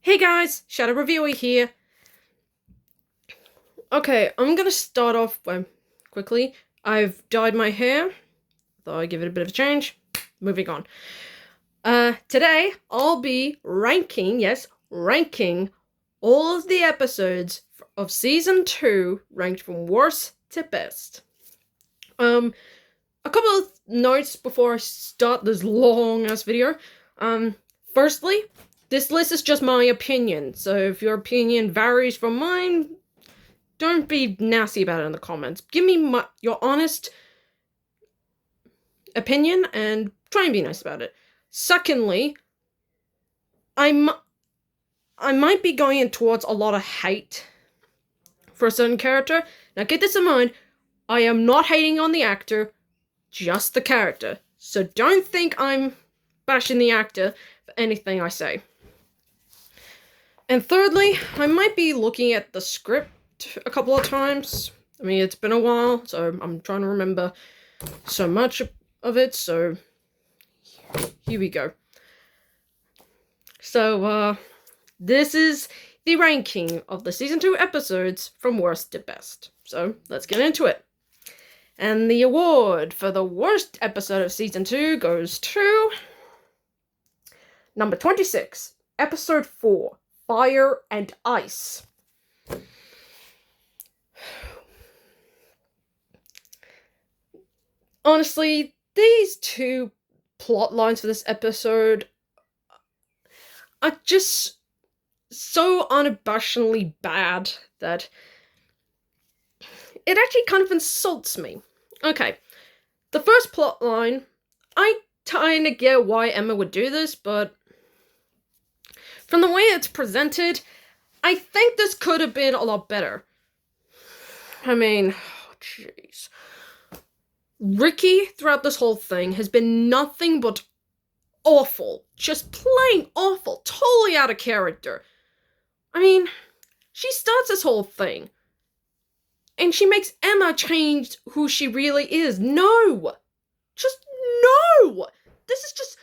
Hey guys, Shadow Reviewer here. Okay, I'm gonna start off quickly. I've dyed my hair. Thought I'd give it a bit of a change. Moving on. Today I'll be ranking, yes, ranking all of the episodes of season 2, ranked from worst to best. A couple of notes before I start this long ass video. Firstly, this list is just my opinion, so if your opinion varies from mine, don't be nasty about it in the comments. Give me your honest opinion and try and be nice about it. Secondly, I might be going in towards a lot of hate for a certain character. Now get this in mind, I am not hating on the actor, just the character. So don't think I'm bashing the actor for anything I say. And thirdly, I might be looking at the script a couple of times. I mean, it's been a while, so I'm trying to remember so much of it, so here we go. So, this is the ranking of the season 2 episodes from worst to best. So, let's get into it. And the award for the worst episode of season 2 goes to number 26, episode 4, Fire and Ice. Honestly, these two plot lines for this episode are just so unabashedly bad that it actually kind of insults me. Okay, the first plot line, I kind of get why Emma would do this, but from the way it's presented, I think this could have been a lot better. I mean, jeez. Ricky, throughout this whole thing, has been nothing but awful. Just plain awful. Totally out of character. I mean, she starts this whole thing, and she makes Emma change who she really is. No! Just no! This is just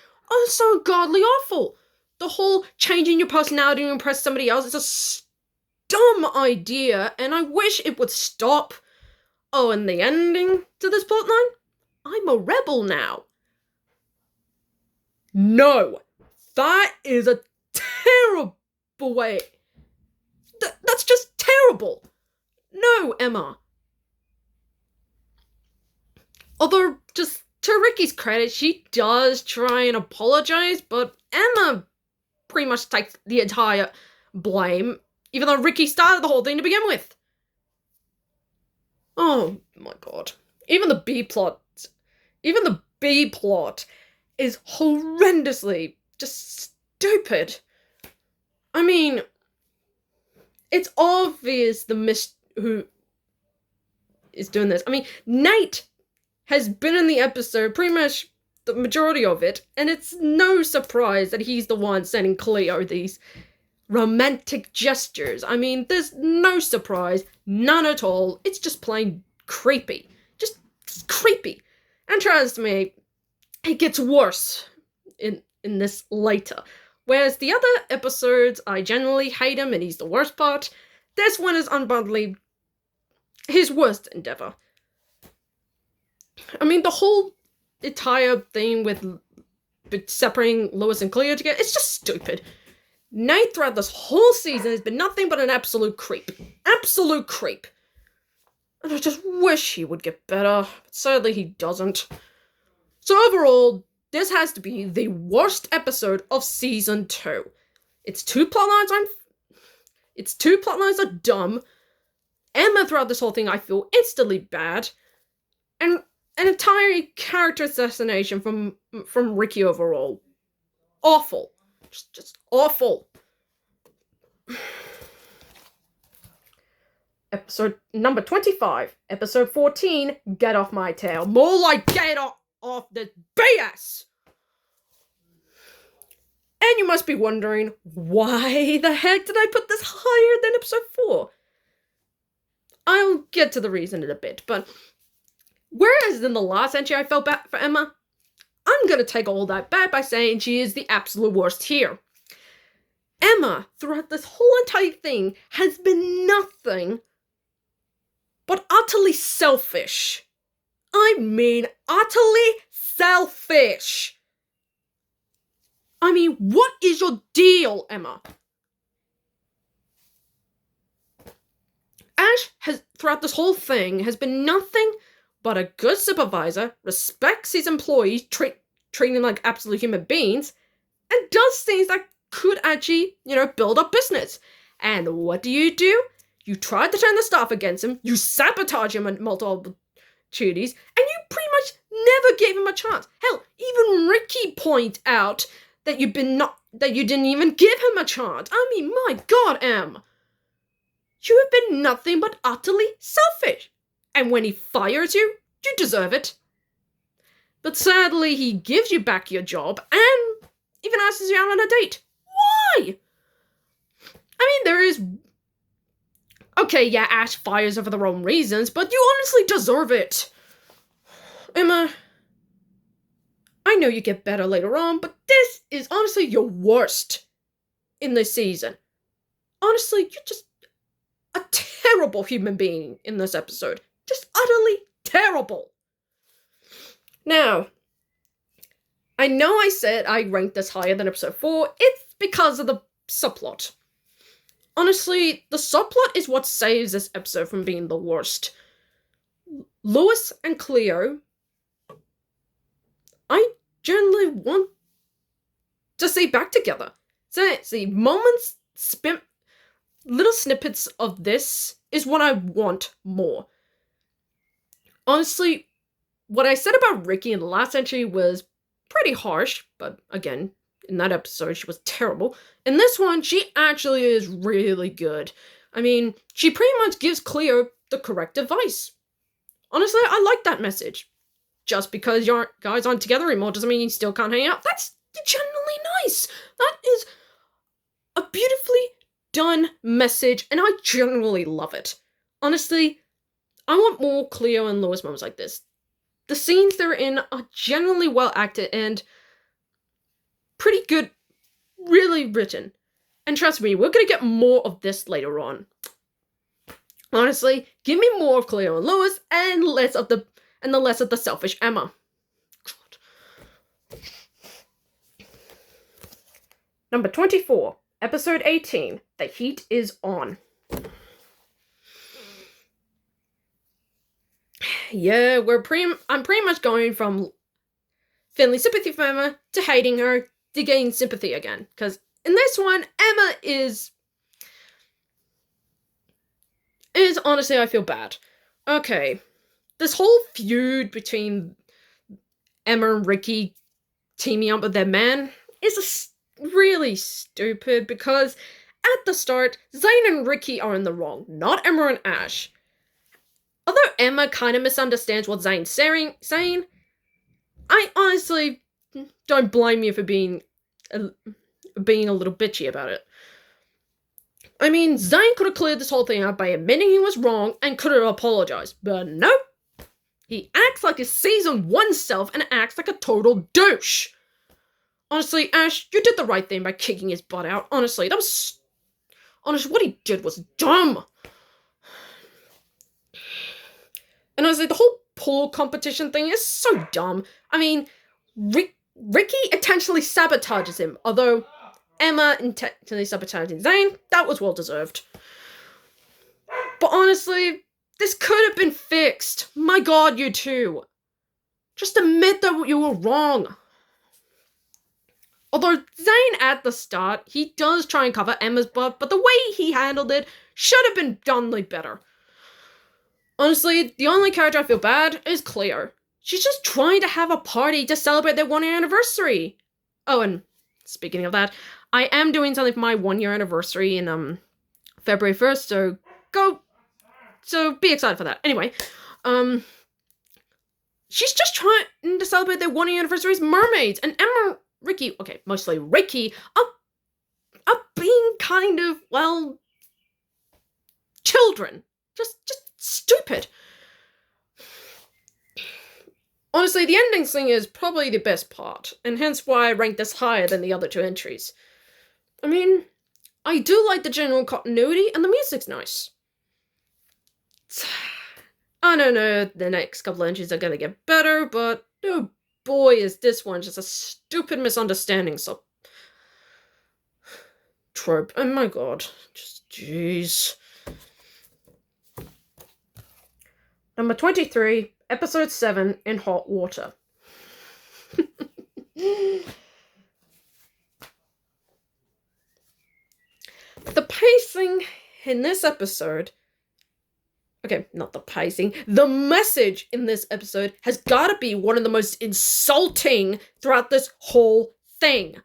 so godly awful. The whole changing your personality to impress somebody else is a dumb idea, and I wish it would stop. Oh, and the ending to this plotline? I'm a rebel now. No! That is a terrible way. That's just terrible. No, Emma. Although, just to Ricky's credit, she does try and apologize, but Emma pretty much takes the entire blame, even though Ricky started the whole thing to begin with. Oh my god. Even the B plot is horrendously just stupid. I mean, it's obvious who is doing this. I mean, Nate has been in the episode pretty much the majority of it, and it's no surprise that he's the one sending Cleo these romantic gestures. I mean, there's no surprise, none at all. It's just plain creepy. Just creepy. And trust me, it gets worse in this later. Whereas the other episodes, I generally hate him and he's the worst part. This one is unbundly his worst endeavor. I mean, the whole entire thing with separating Lois and Cleo together, it's just stupid. Nate throughout this whole season has been nothing but an absolute creep. Absolute creep. And I just wish he would get better, but sadly he doesn't. So overall, this has to be the worst episode of season 2. Its two plotlines are dumb. Emma throughout this whole thing I feel instantly bad. And an entire character assassination from Ricky overall. Awful. Just awful. Episode number 25. Episode 14, Get Off My Tail. More like get off this BS! And you must be wondering, why the heck did I put this higher than episode 4? I'll get to the reason in a bit, but whereas in the last entry I felt bad for Emma, I'm gonna take all that back by saying she is the absolute worst here. Emma, throughout this whole entire thing, has been nothing but utterly selfish. I mean, utterly selfish. I mean, what is your deal, Emma? Ash has, throughout this whole thing, has been nothing but a good supervisor, respects his employees, treating them like absolute human beings, and does things that could actually, build up business. And what do? You tried to turn the staff against him, you sabotage him on multiple opportunities, and you pretty much never gave him a chance. Hell, even Ricky point out that you didn't even give him a chance. I mean, my God, Em. You have been nothing but utterly selfish. And when he fires you, you deserve it. But sadly, he gives you back your job and even asks you out on a date. Why? I mean, there is... Okay, yeah, Ash fires her for the wrong reasons, but you honestly deserve it. Emma, I know you get better later on, but this is honestly your worst in this season. Honestly, you're just a terrible human being in this episode. Just utterly terrible. Now, I know I said I ranked this higher than episode 4. It's because of the subplot. Honestly, the subplot is what saves this episode from being the worst. Lois and Cleo, I generally want to see back together. So, see, moments spent, little snippets of this is what I want more. Honestly, what I said about Ricky in the last entry was pretty harsh, but again, in that episode, she was terrible. In this one, she actually is really good. I mean, she pretty much gives Cleo the correct advice. Honestly, I like that message. Just because your guys aren't together anymore doesn't mean you still can't hang out. That's genuinely nice. That is a beautifully done message, and I genuinely love it. Honestly, I want more Cleo and Lois moments like this. The scenes they're in are genuinely well acted and pretty good, really written. And trust me, we're gonna get more of this later on. Honestly, give me more of Cleo and Lois and the less of the selfish Emma. God. Number 24, episode 18. The heat is on. Yeah, I'm pretty much going from feeling sympathy for Emma to hating her to getting sympathy again. Because in this one, Emma is honestly, I feel bad. Okay, this whole feud between Emma and Ricky teaming up with their man is really stupid because at the start, Zane and Ricky are in the wrong, not Emma and Ash. Although Emma kind of misunderstands what Zane's saying, I honestly don't blame you for being a little bitchy about it. I mean, Zane could have cleared this whole thing out by admitting he was wrong and could have apologized, but nope. He acts like his season 1 self and acts like a total douche. Honestly, Ash, you did the right thing by kicking his butt out. Honestly, what he did was dumb. And honestly, the whole pool competition thing is so dumb. I mean, Ricky intentionally sabotages him, although Emma intentionally sabotaging Zane, that was well deserved. But honestly, this could have been fixed. My God, you two. Just admit that you were wrong. Although Zane at the start, he does try and cover Emma's butt, but the way he handled it should have been done better. Honestly, the only character I feel bad is Cleo. She's just trying to have a party to celebrate their 1-year anniversary. Oh, and speaking of that, I am doing something for my 1-year anniversary in February 1st, so be excited for that. Anyway, she's just trying to celebrate their 1-year anniversary as mermaids, and Emma, Ricky, okay, mostly Ricky, are being kind of, well, children. Just stupid. Honestly, the ending thing is probably the best part, and hence why I ranked this higher than the other 2 entries. I mean, I do like the general continuity, and the music's nice. I don't know if the next couple of entries are gonna get better, but oh boy, is this one just a stupid misunderstanding. So, trope. Oh my god, just jeez. Number 23, episode 7, In Hot Water. The pacing in this episode, okay, not the pacing, the message in this episode has gotta be one of the most insulting throughout this whole thing.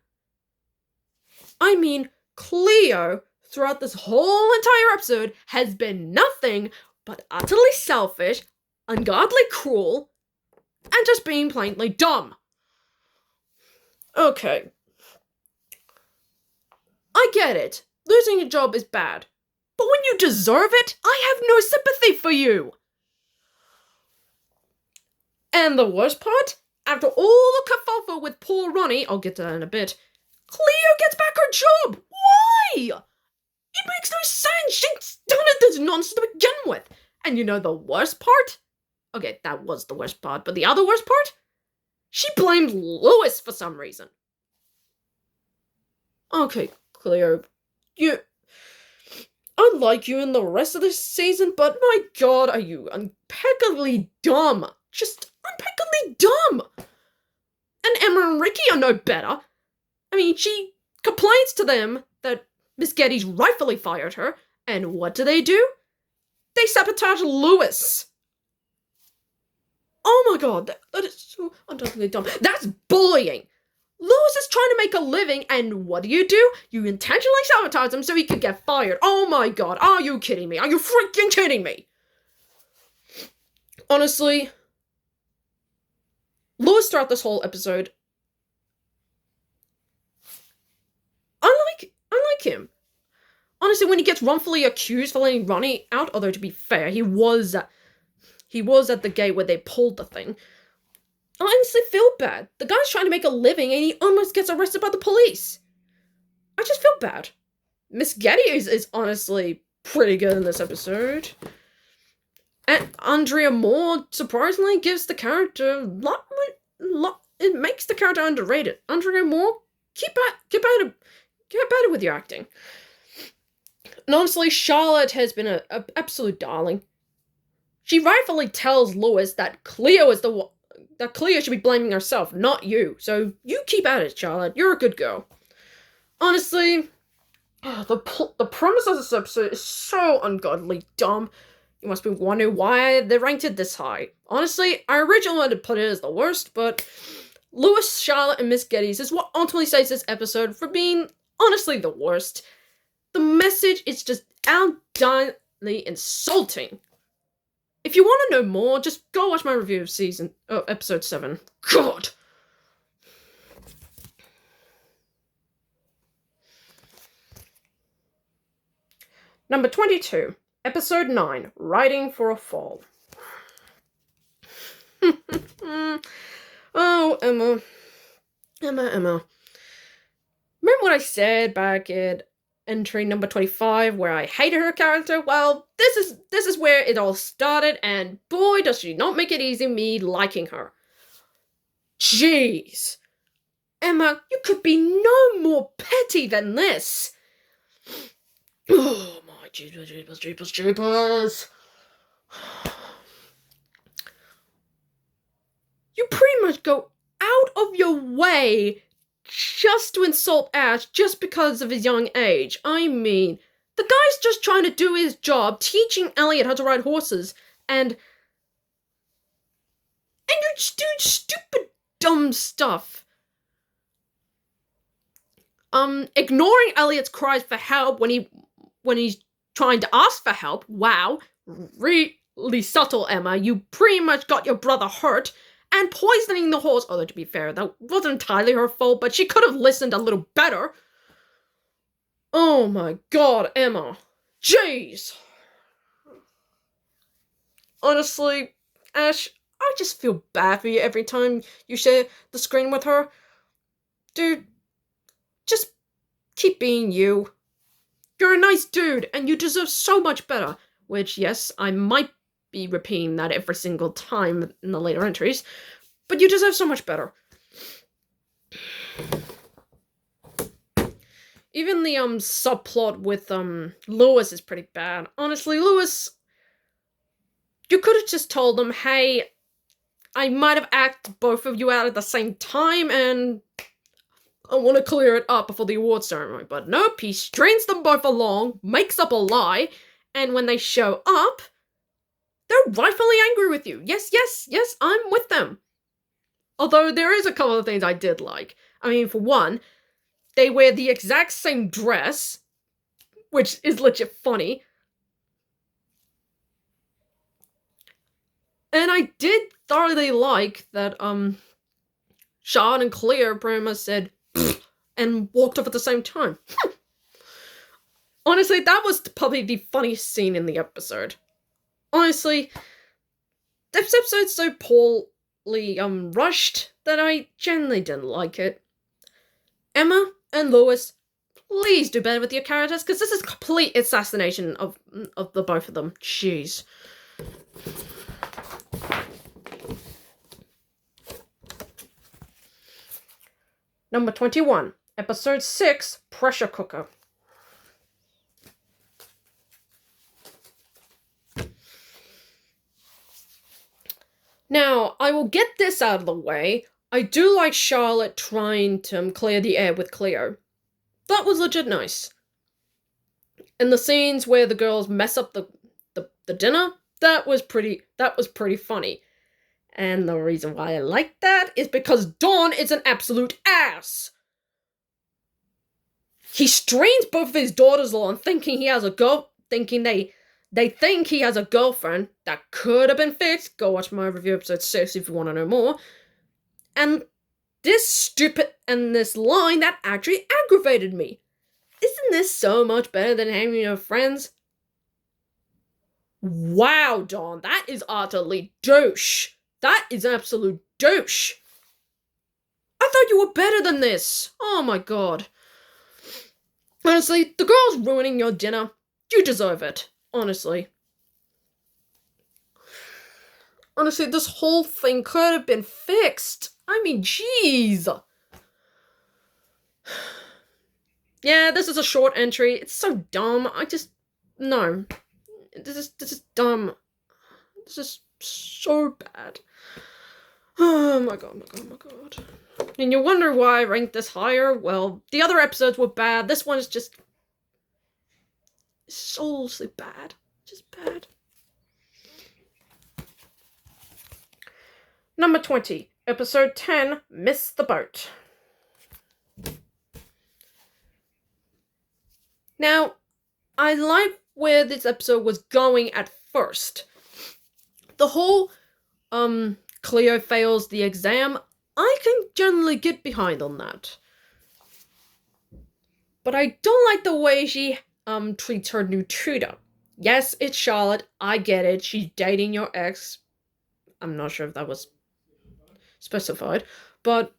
I mean, Cleo, throughout this whole entire episode, has been nothing but utterly selfish, ungodly cruel, and just being plainly dumb. Okay. I get it. Losing a job is bad. But when you deserve it, I have no sympathy for you. And the worst part? After all the kerfuffle with poor Ronnie, I'll get to that in a bit, Cleo gets back her job. Why? It makes no sense. She's done it this nonsense to begin with. And you know the worst part? Okay, that was the worst part, but the other worst part? She blamed Lewis for some reason. Okay, Cleo, I like you in the rest of this season, but my god, are you impeccably dumb. Just impeccably dumb. And Emma and Ricky are no better. I mean, she complains to them that Miss Getty's rightfully fired her, and what do? They sabotage Lewis. Oh my god, that is so undoubtedly dumb. That's bullying. Lewis is trying to make a living, and what do? You intentionally sabotage him so he could get fired. Oh my god, are you kidding me? Are you freaking kidding me? Honestly, Lewis throughout this whole episode, I like him. Honestly, when he gets wrongfully accused for letting Ronnie out, although to be fair, he was at the gate where they pulled the thing. I honestly feel bad. The guy's trying to make a living and he almost gets arrested by the police. I just feel bad. Miss Getty is honestly pretty good in this episode. And Andrea Moore, surprisingly, gives the character it makes the character underrated. Andrea Moore, get better with your acting. And honestly, Charlotte has been an absolute darling. She rightfully tells Lewis that Cleo should be blaming herself, not you. So you keep at it, Charlotte. You're a good girl. Honestly, the premise of this episode is so ungodly dumb. You must be wondering why they ranked it this high. Honestly, I originally wanted to put it as the worst, but Lewis, Charlotte, and Miss Getty's is what ultimately saves this episode for being honestly the worst. The message is just outdonely insulting. If you want to know more, just go watch my review of episode 7. God! Number 22, episode 9, Riding for a Fall. Oh, Emma. Remember what I said back at entry number 25 where I hated her character? Well, this is where it all started, and boy does she not make it easy me liking her. Jeez. Emma, you could be no more petty than this. Oh my jeepers. You pretty much go out of your way just to insult Ash just because of his young age. I mean, the guy's just trying to do his job, teaching Elliot how to ride horses, and you're just doing stupid, dumb stuff. Ignoring Elliot's cries for help when he's trying to ask for help. Wow, really subtle, Emma. You pretty much got your brother hurt. And poisoning the horse, although to be fair, that wasn't entirely her fault, but she could have listened a little better. Oh my god, Emma. Jeez. Honestly, Ash, I just feel bad for you every time you share the screen with her. Dude, just keep being you. You're a nice dude, and you deserve so much better. Which, yes, I might be repeating that every single time in the later entries, but you deserve so much better. Even the subplot with Lewis is pretty bad. Honestly, Lewis, you could have just told him, hey, I might have acted both of you out at the same time, and I want to clear it up before the award ceremony. But nope, he strings them both along, makes up a lie, and when they show up, they're rightfully angry with you. Yes, I'm with them. Although there is a couple of things I did like. I mean, for one, they wear the exact same dress, which is legit funny. And I did thoroughly like that, Sean and Cleo pretty much said, and walked off at the same time. Honestly, that was probably the funniest scene in the episode. Honestly, this episode's so poorly, rushed that I generally didn't like it. Emma and Lewis, please do better with your characters, because this is complete assassination of the both of them. Jeez. Number 21, Episode 6, Pressure Cooker. Now, I will get this out of the way. I do like Charlotte trying to clear the air with Cleo. That was legit nice. And the scenes where the girls mess up the dinner, that was pretty funny. And the reason why I like that is because Don is an absolute ass. He strains both of his daughters along, thinking he has a they think he has a girlfriend that could have been fixed. Go watch my review episode 6 if you want to know more. And this line that actually aggravated me. Isn't this so much better than hanging your friends? Wow, Don, that is utterly douche. That is absolute douche. I thought you were better than this. Oh my god. Honestly, the girl's ruining your dinner. You deserve it. Honestly, this whole thing could have been fixed. I mean, jeez. Yeah, this is a short entry. It's so dumb. No. This is dumb. This is so bad. Oh my god. And you wonder why I ranked this higher? Well, the other episodes were bad. This one is just soullessly bad. Just bad. Number 20, Episode 10, Miss the Boat. Now, I like where this episode was going at first. The whole, Cleo fails the exam, I can generally get behind on that. But I don't like the way she treats her new tutor. Yes, it's Charlotte. I get it. She's dating your ex. I'm not sure if that was specified. But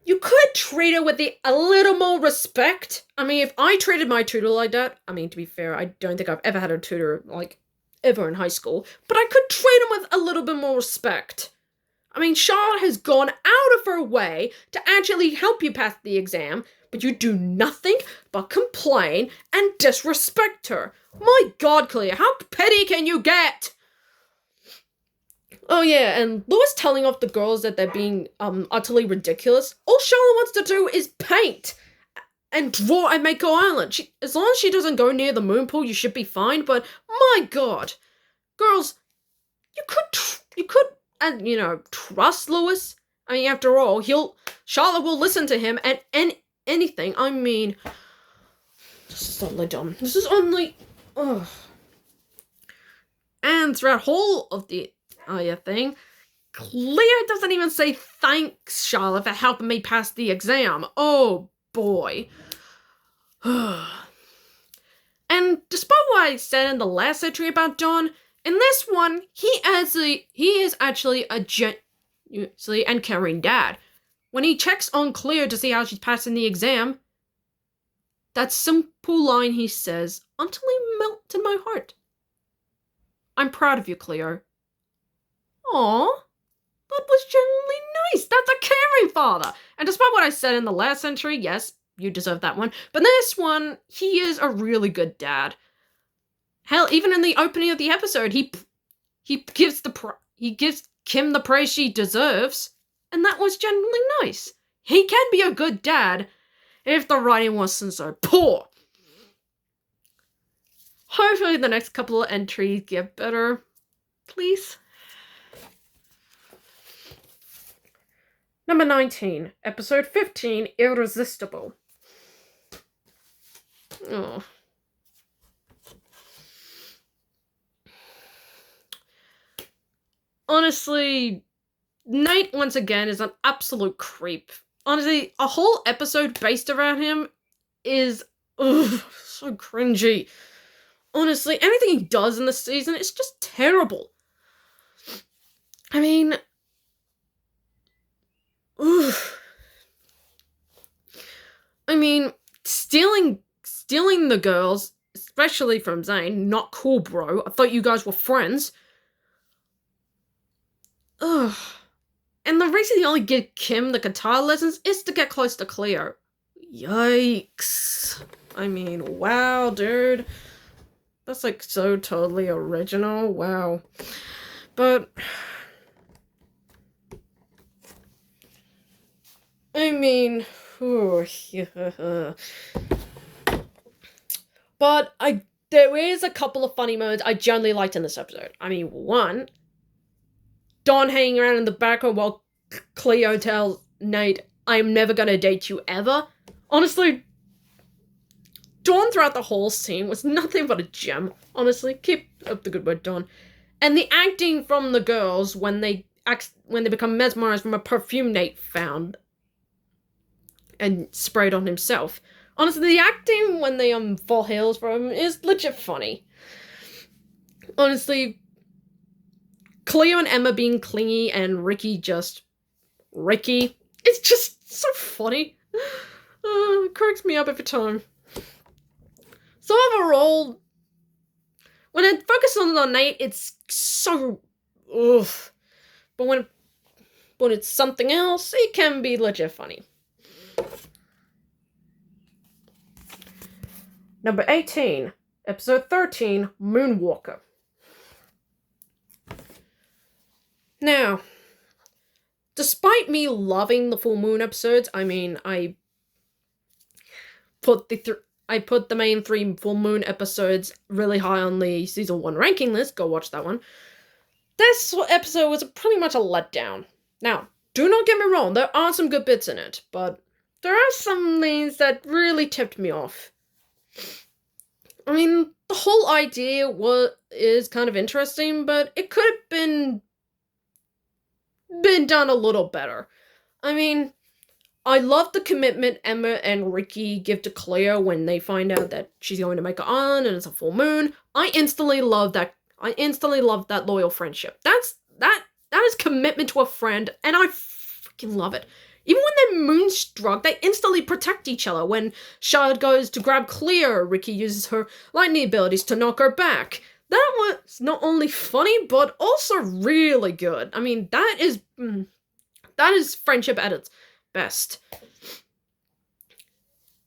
you could treat her with a little more respect. I mean, if I treated my tutor like that, I mean, to be fair, I don't think I've ever had a tutor, ever in high school. But I could treat him with a little bit more respect. I mean, Charlotte has gone out of her way to actually help you pass the exam, but you do nothing but complain and disrespect her. My god, Cleo, how petty can you get? Oh yeah, and Lewis telling off the girls that they're being utterly ridiculous. All Charlotte wants to do is paint and draw at Mako Island. As long as she doesn't go near the moon pool, you should be fine, but my god. Girls, you could trust Lewis. I mean, after all, Charlotte will listen to him and anything. I mean, this is only dumb. This is only, ugh. And throughout whole of the thing, Cleo doesn't even say thanks, Charlotte, for helping me pass the exam. Oh boy. And despite what I said in the last entry about John, in this one, he is actually a genuinely and caring dad. When he checks on Cleo to see how she's passing the exam, that simple line he says until he melts in my heart. I'm proud of you, Cleo. Aw, that was genuinely nice. That's a caring father. And despite what I said in the last entry, yes, you deserve that one. But this one, he is a really good dad. Hell, even in the opening of the episode, he gives Kim the praise she deserves, and that was genuinely nice. He can be a good dad if the writing wasn't so poor. Hopefully the next couple of entries get better. Please. Number 19, episode 15, Irresistible. Oh. Honestly, Nate, once again, is an absolute creep. Honestly, a whole episode based around him is so cringy. Honestly, anything he does in this season is just terrible. I mean, stealing the girls, especially from Zane, not cool, bro. I thought you guys were friends. Ugh. And the reason he only give Kim the guitar lessons is to get close to Cleo. Yikes. I mean, wow, dude. That's like so totally original. Wow. But I mean, yeah. But there is a couple of funny moments I generally liked in this episode. I mean, one, Dawn hanging around in the background while Cleo tells Nate, I'm never gonna date you ever. Honestly, Dawn throughout the whole scene was nothing but a gem. Honestly, keep up the good work, Dawn. And the acting from the girls when they become mesmerized from a perfume Nate found and sprayed on himself. Honestly, the acting when they fall heels for him is legit funny. Honestly, Cleo and Emma being clingy and Ricky just Ricky. It's just so funny. It cracks me up every time. So overall, when it focuses on the Nate, it's so oof. But when it's something else, it can be legit funny. Number 18, episode 13, Moonwalker. Now, despite me loving the full moon episodes, I mean, I put the main 3 full moon episodes really high on the season 1 ranking list. Go watch that one. This episode was pretty much a letdown. Now, do not get me wrong, there are some good bits in it, but there are some things that really tipped me off. I mean, the whole idea is kind of interesting, but it could have been done a little better. I mean, I love the commitment Emma and Ricky give to Cleo when they find out that she's going to make it on and it's a full moon. I instantly love that loyal friendship. That is commitment to a friend, and I freaking love it. Even when they're moonstruck, they instantly protect each other. When Charlotte goes to grab Cleo, Ricky uses her lightning abilities to knock her back. That was not only funny, but also really good. I mean, that is friendship at its best.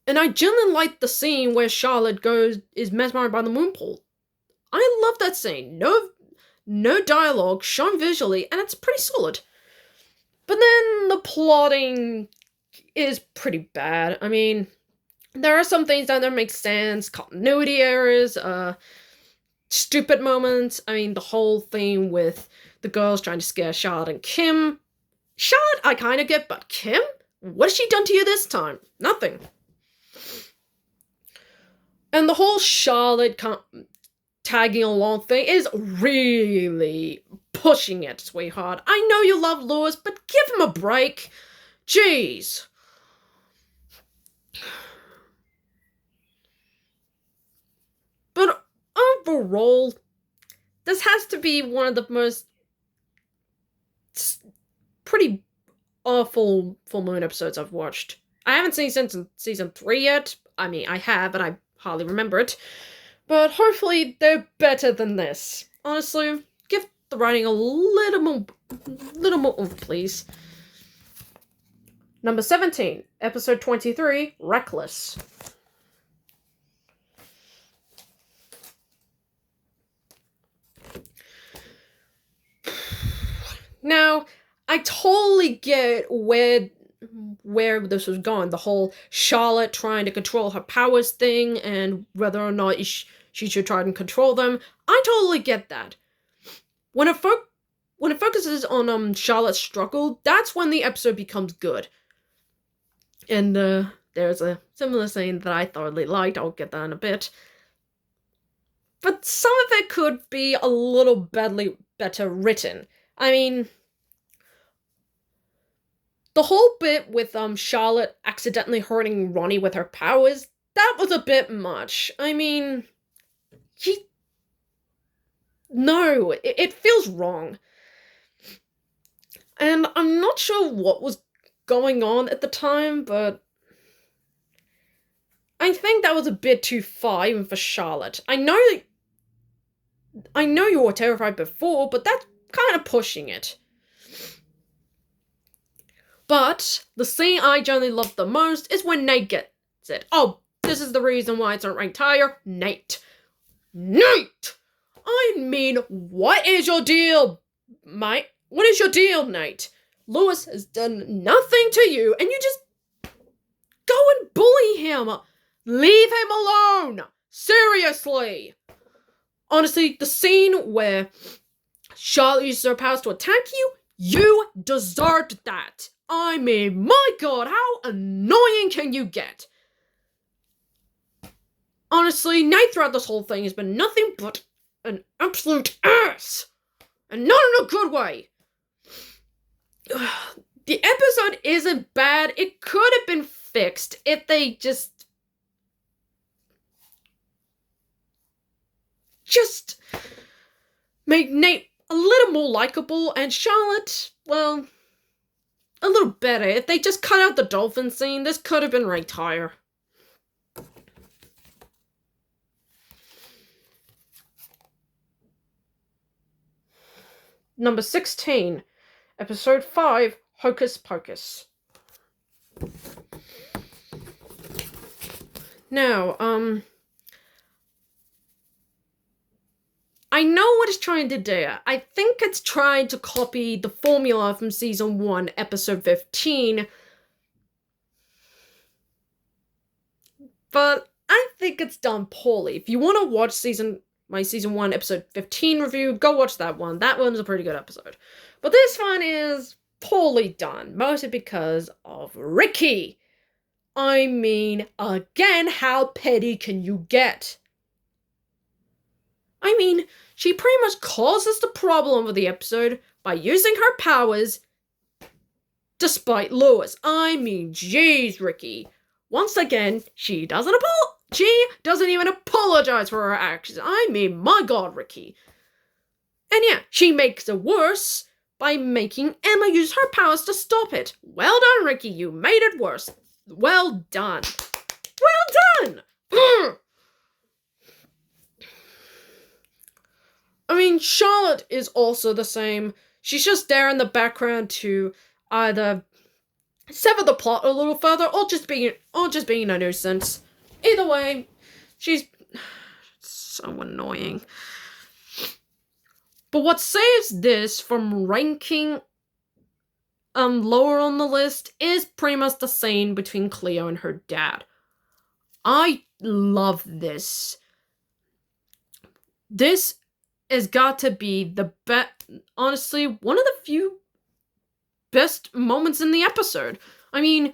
And I genuinely like the scene where Charlotte is mesmerized by the moon pool. I love that scene. No dialogue, shown visually, and it's pretty solid. But then the plotting is pretty bad. I mean, there are some things that don't make sense, continuity errors, stupid moments. I mean, the whole thing with the girls trying to scare Charlotte and Kim. Charlotte, I kind of get, but Kim? What has she done to you this time? Nothing. And the whole Charlotte tagging along thing is really pushing it, sweetheart. I know you love Lewis, but give him a break. Jeez. But overall, this has to be one of the most pretty awful full moon episodes I've watched. I haven't seen since season 3 yet. I mean, I have, and I hardly remember it. But hopefully they're better than this. Honestly, give the writing a little more oomph, please. Number 17, episode 23, Reckless. Now, I totally get where this was going. The whole Charlotte trying to control her powers thing and whether or not she should try and control them. I totally get that. When it focuses on Charlotte's struggle, that's when the episode becomes good. And there's a similar scene that I thoroughly liked. I'll get that in a bit. But some of it could be a little better written. I mean, the whole bit with Charlotte accidentally hurting Ronnie with her powers, that was a bit much. I mean, no, it feels wrong. And I'm not sure what was going on at the time, but I think that was a bit too far even for Charlotte. I know you were terrified before, but that's kind of pushing it. But the scene I generally love the most is when Nate gets it. Oh, this is the reason why it's not ranked higher. Nate! I mean, what is your deal, mate? What is your deal, Nate? Lewis has done nothing to you, and you just go and bully him. Leave him alone. Seriously. Honestly, the scene where Charlotte uses her powers to attack you, you deserved that. I mean, my god, how annoying can you get? Honestly, Nate throughout this whole thing has been nothing but an absolute ass. And not in a good way. The episode isn't bad. It could have been fixed if they just make Nate a little more likable and Charlotte, well, a little better. If they just cut out the dolphin scene, this could have been ranked higher. Number 16, episode 5, Hocus Pocus. Now, I know what it's trying to do. I think it's trying to copy the formula from season 1, episode 15. But I think it's done poorly. If you want to watch my season 1, episode 15 review, go watch that one. That one's a pretty good episode. But this one is poorly done, mostly because of Ricky. I mean, again, how petty can you get? I mean, she pretty much causes the problem of the episode by using her powers despite Lewis. I mean, jeez, Ricky. Once again, she doesn't even apologize for her actions. I mean, my god, Ricky. And yeah, she makes it worse by making Emma use her powers to stop it. Well done, Ricky. You made it worse. Well done. Well done! I mean, Charlotte is also the same. She's just there in the background to either sever the plot a little further or just being a nuisance. Either way, she's so annoying. But what saves this from ranking lower on the list is pretty much the scene between Cleo and her dad. I love this. This has got to be the honestly, one of the few best moments in the episode. I mean,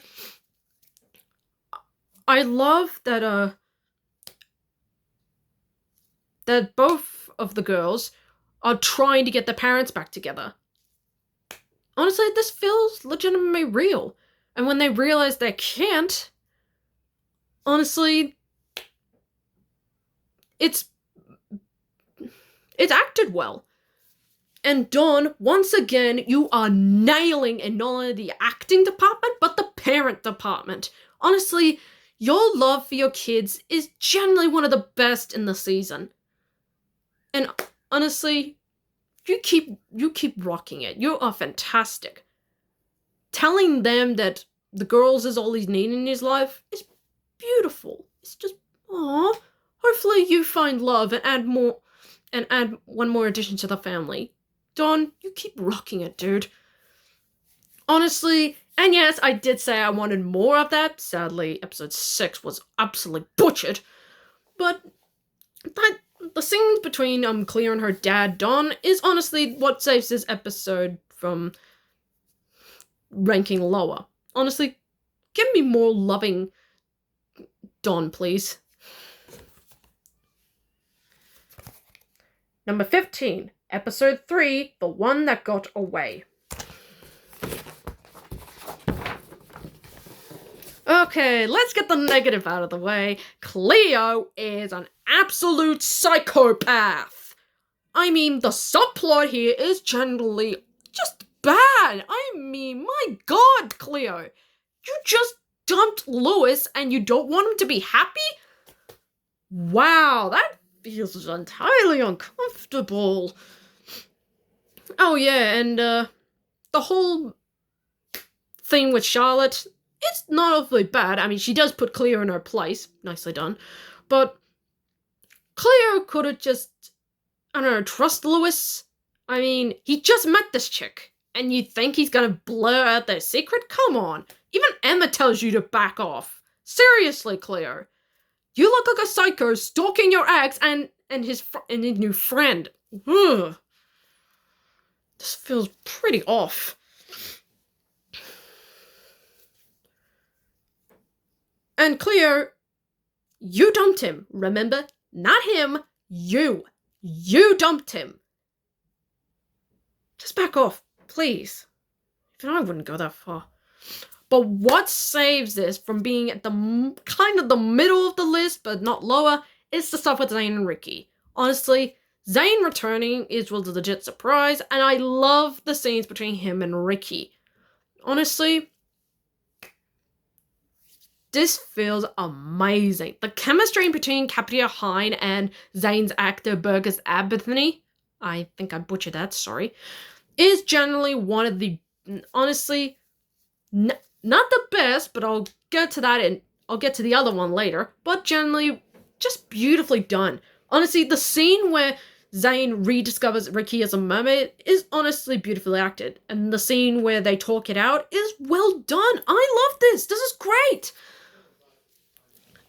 I love that that both of the girls are trying to get their parents back together. Honestly, this feels legitimately real. And when they realize they can't, honestly, it's acted well. And Dawn, once again, you are nailing in not only the acting department, but the parent department. Honestly, your love for your kids is generally one of the best in the season. And honestly, you keep rocking it. You are fantastic. Telling them that the girls is all he's need in his life is beautiful. It's just, aw. Hopefully you find love and add one more addition to the family. Don, you keep rocking it, dude. Honestly, and yes, I did say I wanted more of that. Sadly, episode 6 was absolutely butchered. But the scenes between Cleo and her dad, Don, is honestly what saves this episode from ranking lower. Honestly, give me more loving Don, please. Number 15, episode 3, The One That Got Away. Okay, let's get the negative out of the way. Cleo is an absolute psychopath. I mean, the subplot here is generally just bad. I mean, my god, Cleo. You just dumped Lewis and you don't want him to be happy? Wow, that feels entirely uncomfortable. Oh yeah, and the whole thing with Charlotte, it's not awfully bad. I mean, she does put Cleo in her place. Nicely done. But Cleo could have just, I don't know, trust Lewis. I mean, he just met this chick. And you think he's gonna blur out their secret? Come on. Even Emma tells you to back off. Seriously, Cleo. You look like a psycho stalking your ex and his new friend. Ugh. This feels pretty off. And Cleo, you dumped him, remember? Not him, you. You dumped him. Just back off, please. Even I wouldn't go that far. But what saves this from being at the kind of the middle of the list, but not lower, is the stuff with Zane and Ricky. Honestly, Zane returning was a legit surprise, and I love the scenes between him and Ricky. Honestly, this feels amazing. The chemistry between Capria Hine and Zane's actor Burgess Abathany, I think I butchered that, sorry, is generally one of the, honestly, not the best, but I'll get to that and I'll get to the other one later, but generally just beautifully done. Honestly, the scene where Zane rediscovers Ricky as a mermaid is honestly beautifully acted, and the scene where they talk it out is well done. I love this. This is great.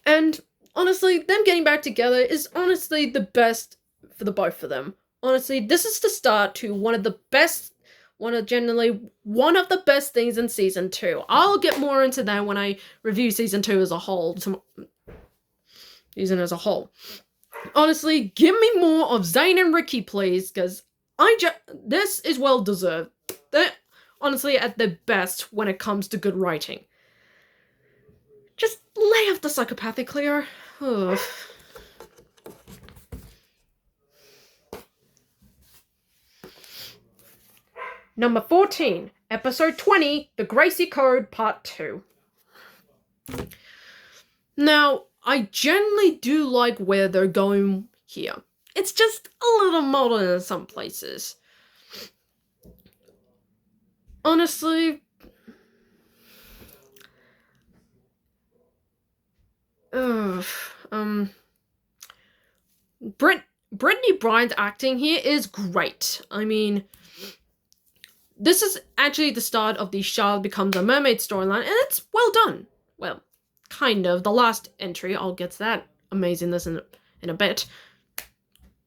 And honestly, them getting back together is honestly the best for the both of them. Honestly, this is the start to one of the best things in season 2. I'll get more into that when I review season 2 as a whole. Honestly, give me more of Zane and Ricky, please, because this is well deserved. They're honestly at their best when it comes to good writing. Just lay off the psychopathic, Cleo. Ugh. Number 14, episode 20, The Gracie Code, part 2. Now, I generally do like where they're going here. It's just a little modern in some places. Honestly, Brittany Bryan's acting here is great. I mean, this is actually the start of the Charlotte Becomes a Mermaid storyline, and it's well done. Well, kind of. The last entry, I'll get to that amazingness in a bit,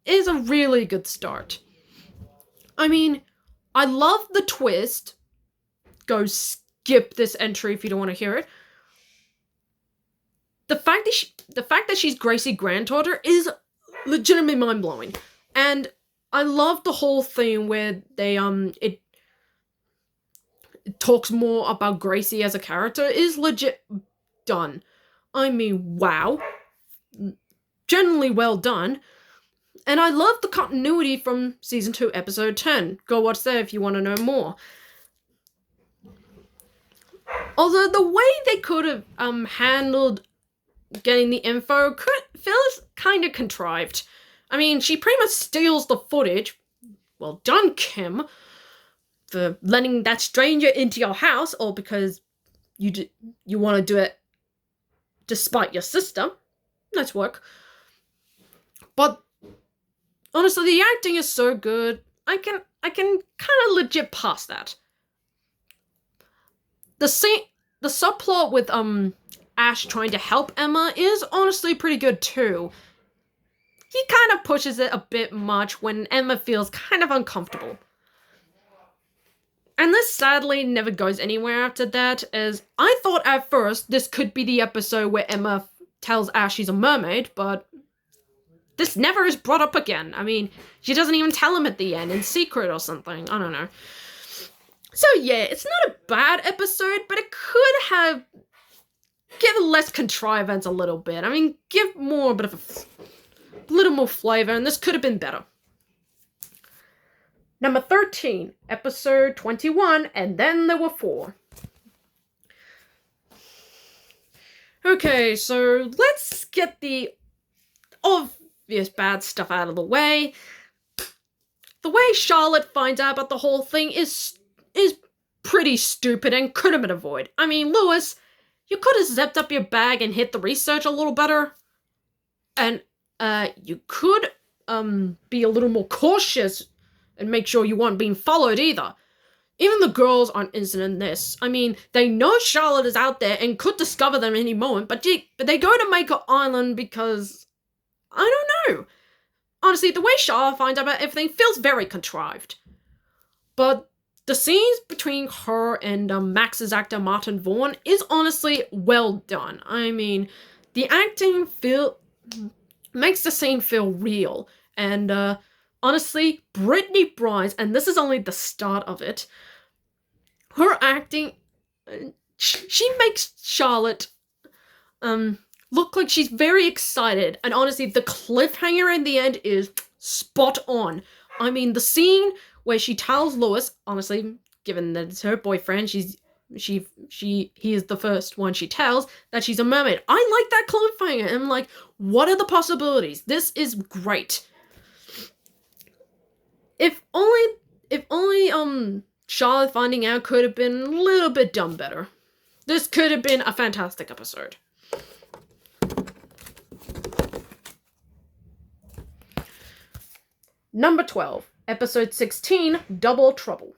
is a really good start. I mean, I love the twist. Go skip this entry if you don't want to hear it. The fact that she's Gracie's granddaughter is legitimately mind-blowing. And I love the whole thing where they it talks more about Gracie as a character is legit done. I mean, wow. Generally well done. And I love the continuity from season 2, episode 10. Go watch that if you want to know more. Although the way they could have handled getting the info feels kind of contrived. I mean, she pretty much steals the footage. Well done, Kim, for letting that stranger into your house, all because you want to do it despite your sister. Nice work. But honestly, the acting is so good. I can kind of legit pass that. The subplot with Ash trying to help Emma is honestly pretty good too. He kind of pushes it a bit much when Emma feels kind of uncomfortable. And this sadly never goes anywhere after that, as I thought at first this could be the episode where Emma tells Ash she's a mermaid, but this never is brought up again. I mean, she doesn't even tell him at the end, in secret or something. I don't know. So yeah, it's not a bad episode, but it could have given less contrivance a little bit. I mean, give more a bit of a little more flavor, and this could have been better. Number 13, episode 21, and then there were 4. Okay, so let's get the obvious bad stuff out of the way. The way Charlotte finds out about the whole thing is pretty stupid and could have been avoided. I mean, Lewis, you could have zipped up your bag and hit the research a little better. And you could be a little more cautious and make sure you weren't being followed either. Even the girls aren't innocent in this. I mean, they know Charlotte is out there and could discover them any moment, but they go to Maker Island because I don't know. Honestly, the way Charlotte finds out about everything feels very contrived. But the scenes between her and Max's actor Martin Vaughn is honestly well done. I mean, the acting makes the scene feel real. And honestly, Brittany Bryce, and this is only the start of it, her acting, she makes Charlotte look like she's very excited. And honestly, the cliffhanger in the end is spot on. I mean, the scene where she tells Lewis, honestly, given that it's her boyfriend, he is the first one she tells, that she's a mermaid. I like that cliffhanger. I'm like, what are the possibilities? This is great. If only Charlotte finding out could have been a little bit done better. This could have been a fantastic episode. Number 12, episode 16, Double Trouble.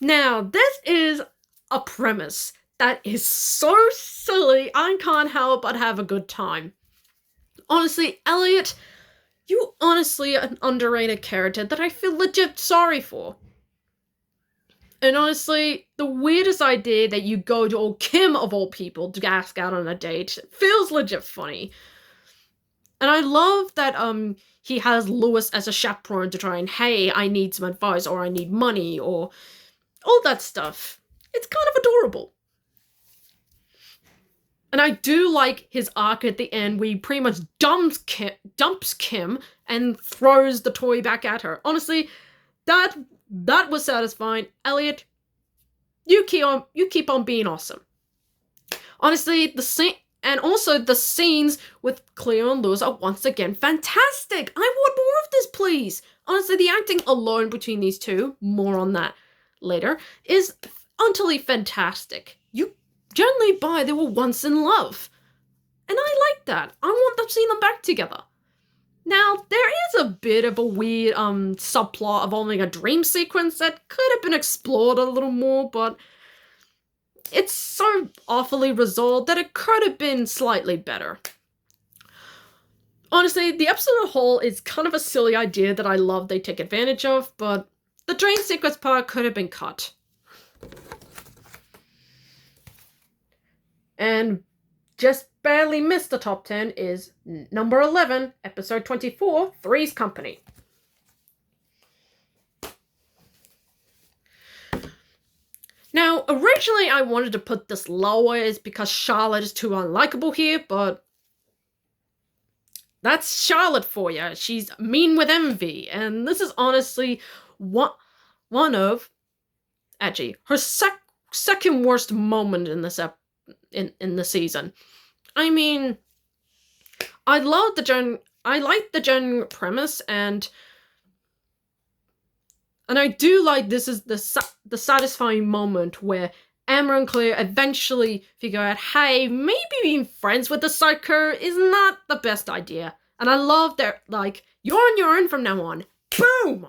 Now, this is a premise that is so silly, I can't help but have a good time. Honestly, Elliot, you honestly are an underrated character that I feel legit sorry for. And honestly, the weirdest idea that you go to old Kim of all people to ask out on a date feels legit funny. And I love that he has Lewis as a chaperone to try and, hey, I need some advice, or I need money, or all that stuff. It's kind of adorable. And I do like his arc at the end where he pretty much dumps Kim and throws the toy back at her. Honestly, that was satisfying. Elliot, you keep on being awesome. Honestly, the scenes with Cleo and Lewis are once again fantastic. I want more of this, please. Honestly, the acting alone between these two, more on that later, is utterly fantastic. You generally buy they were once in love. And I like that. I want them seeing them back together. Now, there is a bit of a weird subplot involving a dream sequence that could have been explored a little more, but it's so awfully resolved that it could have been slightly better. Honestly, the episode as a whole is kind of a silly idea that I love they take advantage of, but the dream sequence part could have been cut. And just barely missed the top 10 is number 11, episode 24, Three's Company. Now, originally I wanted to put this lower is because Charlotte is too unlikable here, but that's Charlotte for you. She's mean with envy, and this is honestly one of, actually, her second worst moment in this in the season. I mean, I like the general premise, and I do like this is the satisfying moment where Emma and Claire eventually figure out, hey, maybe being friends with the psycho is not the best idea. And I love that, like, you're on your own from now on. Boom!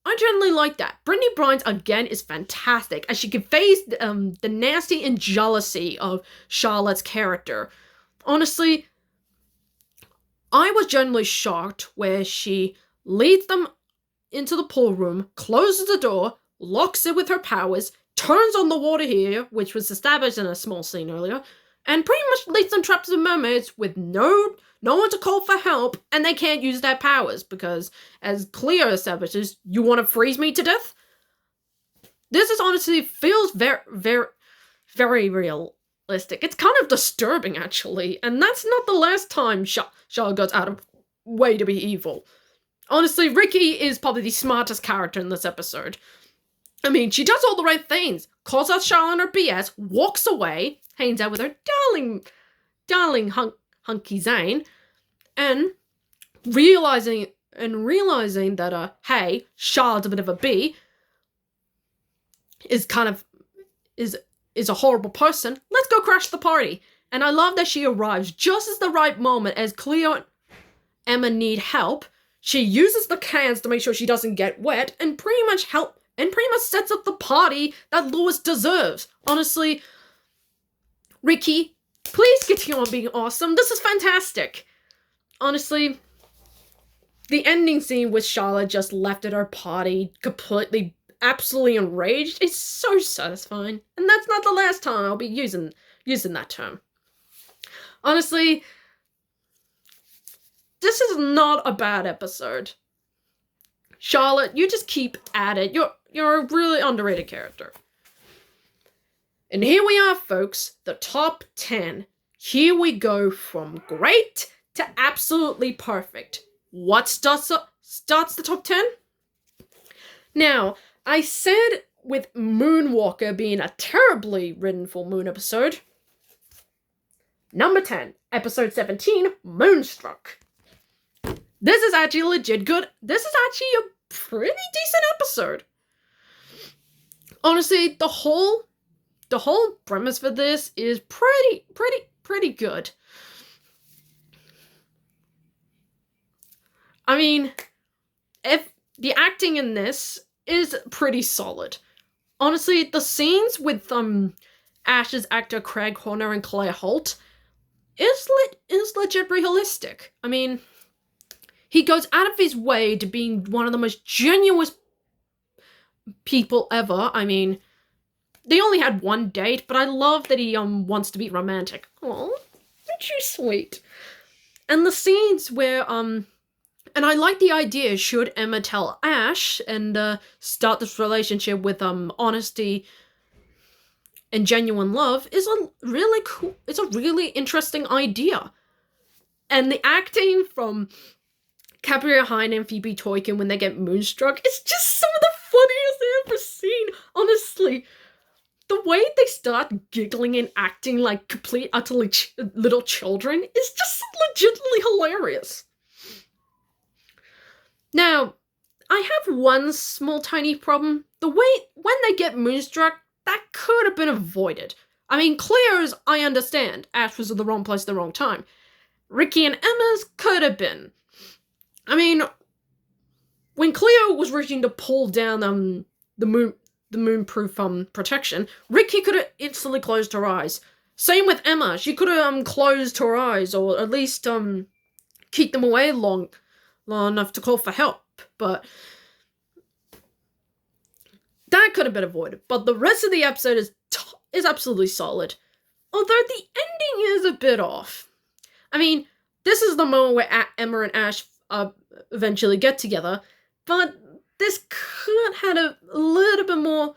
I generally like that. Brittany Brines, again, is fantastic, as she conveys the nasty and jealousy of Charlotte's character. Honestly, I was generally shocked where she leads them into the pool room, closes the door, locks it with her powers, turns on the water heater, which was established in a small scene earlier, and pretty much leaves them trapped as mermaids with no one to call for help, and they can't use their powers because, as Cleo establishes, you want to freeze me to death? This is honestly feels very, very, very realistic. It's kind of disturbing, actually, and that's not the last time Charlotte goes out of way to be evil. Honestly, Ricky is probably the smartest character in this episode. I mean, she does all the right things, calls out Charlotte her BS, walks away, hangs out with her darling hunky Zane, and realizing that, hey, Charlotte's a bit of a B, is a horrible person. Let's go crash the party. And I love that she arrives just at the right moment as Cleo and Emma need help. She uses the cans to make sure she doesn't get wet and pretty much sets up the party that Lois deserves. Honestly, Ricky, please continue on being awesome. This is fantastic. Honestly, the ending scene with Charlotte just left at her party completely, absolutely enraged is so satisfying. And that's not the last time I'll be using that term. Honestly, this is not a bad episode. Charlotte, you just keep at it. You're a really underrated character. And here we are, folks, the top 10. Here we go from great to absolutely perfect. What starts the top 10? Now, I said with Moonwalker being a terribly written full moon episode. Number 10, episode 17, Moonstruck. This is actually legit good. This is actually a pretty decent episode. Honestly, the whole premise for this is pretty good. I mean, if the acting in this is pretty solid. Honestly, the scenes with Ash's actor Craig Horner and Claire Holt is legit realistic. I mean, he goes out of his way to being one of the most genuine people ever. I mean, they only had one date, but I love that he wants to be romantic. Oh, aren't you sweet? And the scenes where and I like the idea, should Emma tell Ash and start this relationship with honesty and genuine love is a really cool, it's a really interesting idea. And the acting from Gabrielle Hine and Phoebe Toykin when they get moonstruck is just some of the funniest I've ever seen. Honestly, the way they start giggling and acting like complete, utterly little children is just legitimately hilarious. Now, I have one small tiny problem. The way when they get moonstruck, that could have been avoided. I mean, Claire's, I understand. Ash was at the wrong place at the wrong time. Ricky and Emma's could have been. I mean, when Cleo was reaching to pull down the moonproof protection, Ricky could have instantly closed her eyes. Same with Emma. She could have closed her eyes, or at least keep them away long enough to call for help. But that could have been avoided. But the rest of the episode is absolutely solid. Although the ending is a bit off. I mean, this is the moment where Emma and Ash eventually get together, but this could have had a little bit more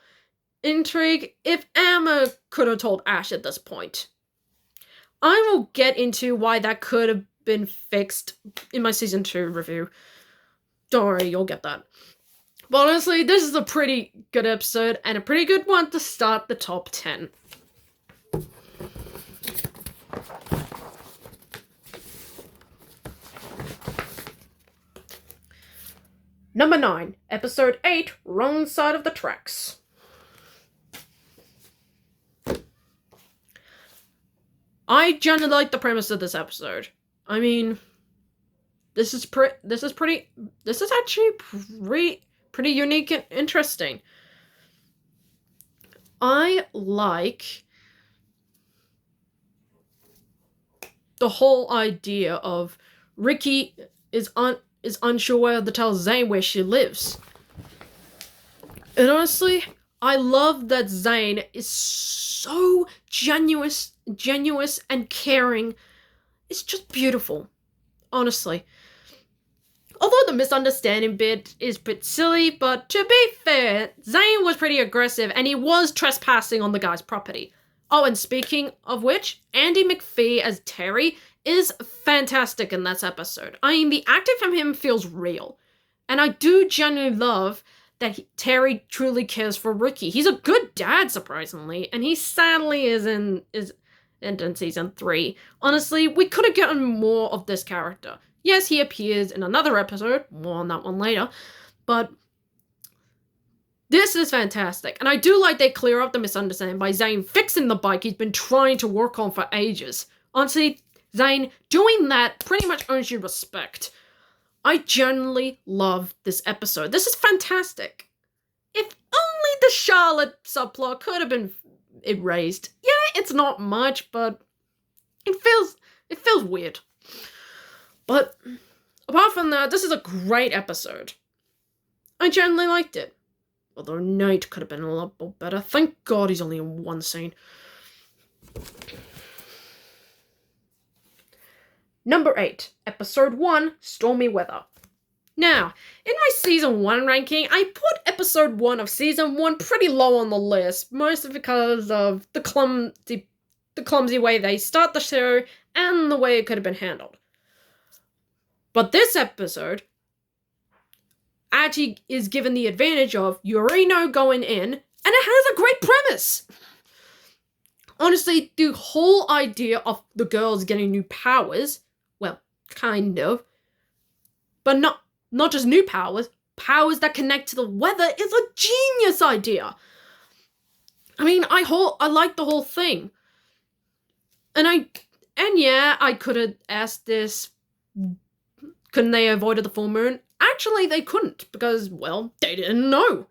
intrigue if Emma could have told Ash at this point. I will get into why that could have been fixed in my season 2 review. Don't worry, you'll get that. But honestly, this is a pretty good episode and a pretty good one to start the top 10. Number 9, Episode 8, Wrong Side of the Tracks. I generally like the premise of this episode. I mean, this is actually pretty unique and interesting. I like the whole idea of Ricky is unsure whether to tell Zane where she lives. And honestly, I love that Zane is so genuine and caring. It's just beautiful, honestly. Although the misunderstanding bit is a bit silly, but to be fair, Zane was pretty aggressive and he was trespassing on the guy's property. Oh, and speaking of which, Andy McPhee as Terry is fantastic in this episode. I mean, the acting from him feels real. And I do genuinely love that Terry truly cares for Ricky. He's a good dad, surprisingly, and he sadly is in season 3. Honestly, we could have gotten more of this character. Yes, he appears in another episode, more on that one later, but this is fantastic. And I do like they clear up the misunderstanding by Zane fixing the bike he's been trying to work on for ages. Honestly, Zane doing that pretty much earns you respect. I genuinely love this episode. This is fantastic. If only the Charlotte subplot could have been erased. Yeah, it's not much, but it feels weird. But apart from that, this is a great episode. I genuinely liked it. Although Nate could have been a lot more better. Thank God he's only in one scene. Number 8, Episode 1, Stormy Weather. Now, in my Season 1 ranking, I put Episode 1 of Season 1 pretty low on the list, mostly because of the clumsy way they start the show and the way it could have been handled. But this episode actually is given the advantage of you already know going in, and it has a great premise. Honestly, the whole idea of the girls getting new powers, well, kind of, but not just new powers that connect to the weather is a genius idea. I mean, I like the whole thing. And yeah, I could have asked this, couldn't they avoid the full moon? Actually, they couldn't, because, well, they didn't know.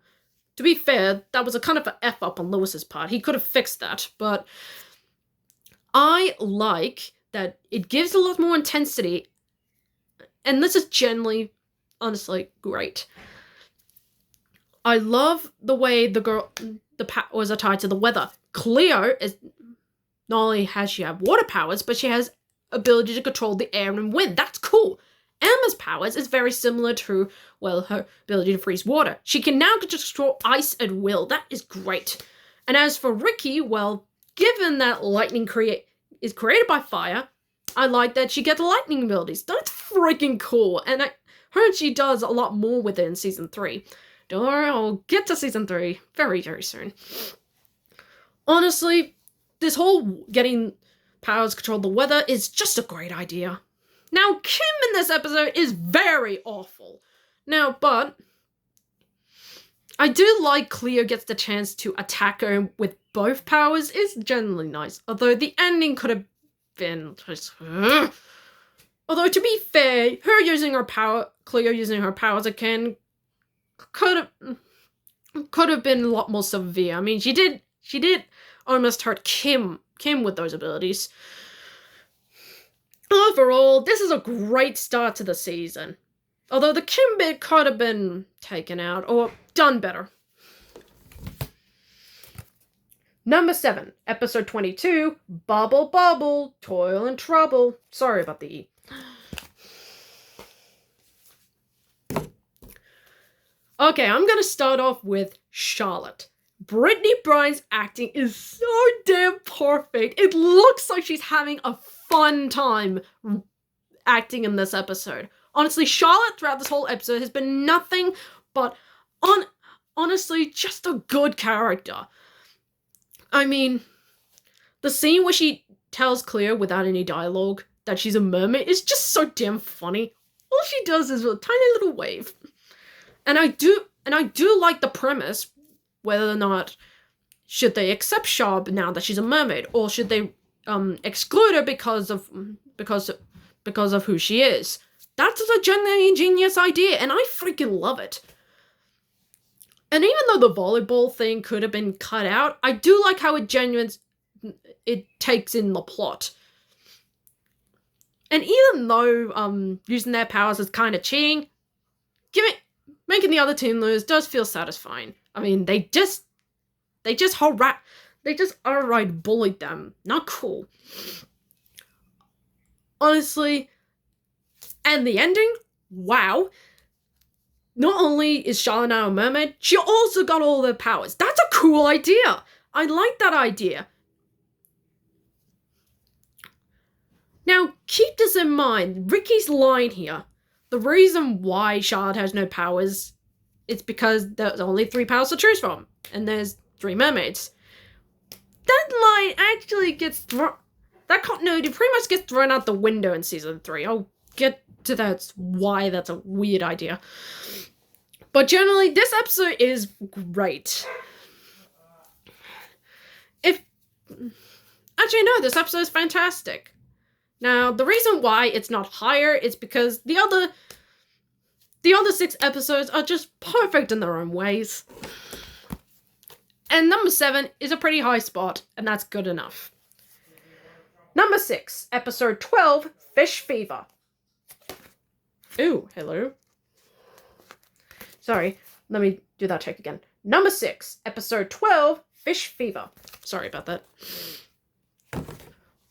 To be fair, that was a kind of an F-up on Lewis's part. He could have fixed that, but I like that it gives a lot more intensity, and this is generally, honestly, great. I love the way the powers are tied to the weather. Cleo is, not only has she have water powers, but she has ability to control the air and wind. That's cool. Emma's powers is very similar to, well, her ability to freeze water. She can now control ice at will. That is great. And as for Ricky, well, given that lightning is created by fire, I like that she gets lightning abilities. That's freaking cool. And I heard she does a lot more with it in Season 3. Don't worry, I'll get to Season 3 very, very soon. Honestly, this whole getting powers control the weather is just a great idea. Now, Kim in this episode is very awful. Now, but I do like Cleo gets the chance to attack her with both powers. It's generally nice. Although the ending could have been just... Although, to be fair, Cleo using her powers again could have been a lot more severe. I mean, she did almost hurt Kim with those abilities. Overall, this is a great start to the season. Although the Kim bit could have been taken out or done better. Number 7, Episode 22, Bubble Bubble, Toil and Trouble. Sorry about the E. Okay, I'm gonna start off with Charlotte. Brittany Bryan's acting is so damn perfect. It looks like she's having a fun time acting in this episode. Honestly, Charlotte throughout this whole episode has been nothing but Honestly, just a good character. I mean, the scene where she tells Cleo without any dialogue that she's a mermaid is just so damn funny. All she does is a tiny little wave. And I do like the premise, whether or not should they accept Sharp now that she's a mermaid, or should they exclude her because of who she is. That's a genuinely ingenious idea, and I freaking love it. And even though the volleyball thing could have been cut out, I do like how it takes in the plot. And even though using their powers is kind of cheating, making the other team lose does feel satisfying. I mean, they just outright bullied them. Not cool. Honestly, and the ending, wow. Not only is Charlotte now a mermaid, she also got all their powers. That's a cool idea. I like that idea. Now, keep this in mind. Ricky's line here. The reason why Charlotte has no powers is because there's only 3 powers to choose from. And there's 3 mermaids. That line actually gets thrown... That continuity pretty much gets thrown out the window in season 3. I'll get to that, why that's a weird idea. But generally, this episode is great. Actually, no, this episode is fantastic. Now, the reason why it's not higher is because the other 6 episodes are just perfect in their own ways. And number 7 is a pretty high spot, and that's good enough. Number 6, episode 12, Fish Fever. Ooh, hello. Sorry, let me do that take again. Number 6, episode 12, Fish Fever. Sorry about that.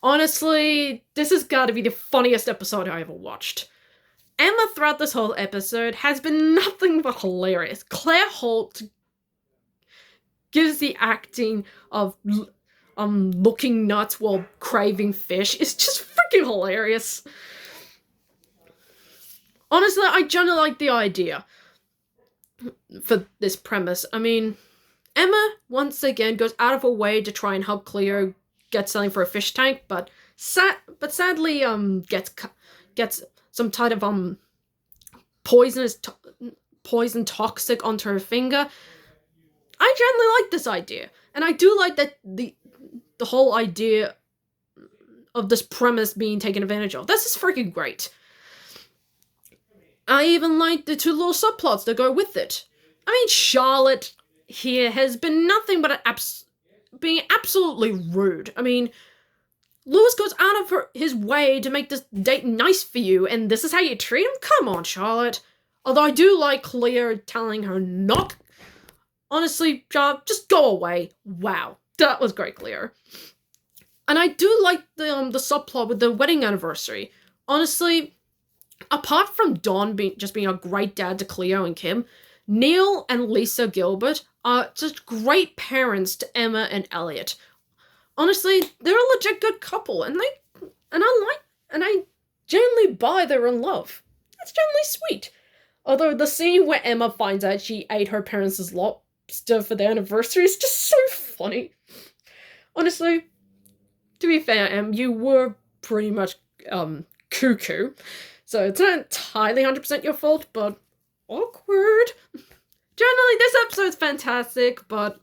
Honestly, this has got to be the funniest episode I ever watched. Emma throughout this whole episode has been nothing but hilarious. Claire Holt gives the acting of looking nuts while craving fish. It's just freaking hilarious. Honestly, I generally like the idea for this premise. I mean, Emma once again goes out of her way to try and help Cleo get something for a fish tank, but sadly gets some type of poison toxic onto her finger. I generally like this idea, and I do like that the whole idea of this premise being taken advantage of. This is freaking great. I even like the 2 little subplots that go with it. I mean, Charlotte here has been nothing but being absolutely rude. I mean, Lewis goes out of his way to make this date nice for you, and this is how you treat him? Come on, Charlotte. Although I do like Cleo telling her not... Honestly, Charlotte, just go away. Wow. That was great, Cleo. And I do like the subplot with the wedding anniversary. Honestly, apart from Don being a great dad to Cleo and Kim, Neil and Lisa Gilbert are just great parents to Emma and Elliot. Honestly, they're a legit good couple, and I genuinely buy they're in love. That's generally sweet. Although the scene where Emma finds out she ate her parents' lobster for their anniversary is just so funny. Honestly, to be fair, Em, you were pretty much cuckoo. So it's not entirely 100% your fault, but awkward. Generally, this episode's fantastic, but